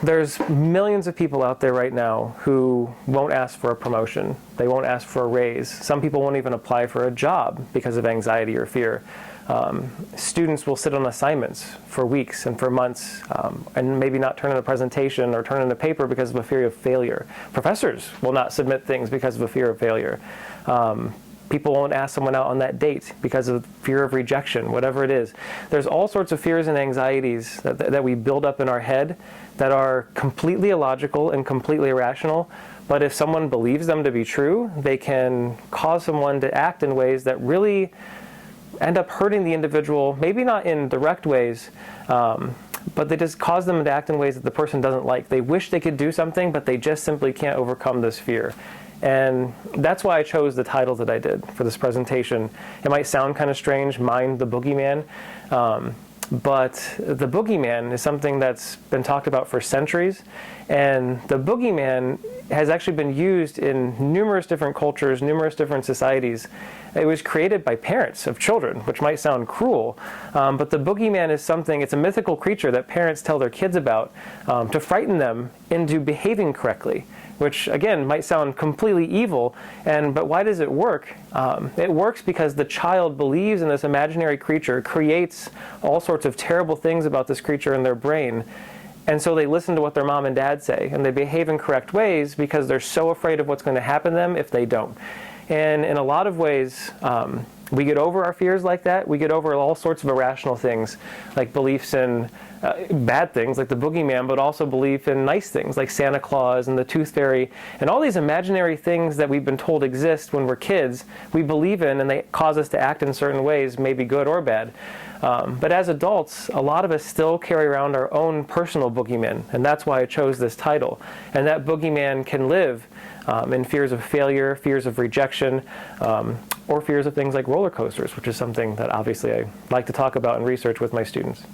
There's millions of people out there right now who won't ask for a promotion. They won't ask for a raise. Some people won't even apply for a job because of anxiety or fear. Students will sit on assignments for weeks and for months and maybe not turn in a presentation or turn in a paper because of a fear of failure. Professors will not submit things because of a fear of failure. People won't ask someone out on that date because of fear of rejection, whatever it is. There's all sorts of fears and anxieties that we build up in our head that are completely illogical and completely irrational. But if someone believes them to be true, they can cause someone to act in ways that really end up hurting the individual, maybe not in direct ways, but they just cause them to act in ways that the person doesn't like. They wish they could do something, but they just simply can't overcome this fear. And that's why I chose the title that I did for this presentation. It might sound kind of strange, Mind the Boogeyman, but the boogeyman is something that's been talked about for centuries, and the boogeyman has actually been used in numerous different cultures, numerous different societies. It was created by parents of children, which might sound cruel, but the boogeyman is something, it's a mythical creature that parents tell their kids about to frighten them into behaving correctly, which again might sound completely evil. But why does it work? It works because the child believes in this imaginary creature, creates all sorts of terrible things about this creature in their brain, and so they listen to what their mom and dad say, and they behave in correct ways because they're so afraid of what's going to happen to them if they don't. And in a lot of ways, we get over our fears like that. We get over all sorts of irrational things, like beliefs in bad things, like the boogeyman, but also belief in nice things, like Santa Claus and the Tooth Fairy, and all these imaginary things that we've been told exist when we're kids, we believe in, and they cause us to act in certain ways, maybe good or bad. But as adults, a lot of us still carry around our own personal boogeyman, and that's why I chose this title. And that boogeyman can live in fears of failure, fears of rejection, or fears of things like roller coasters, which is something that obviously I like to talk about and research with my students.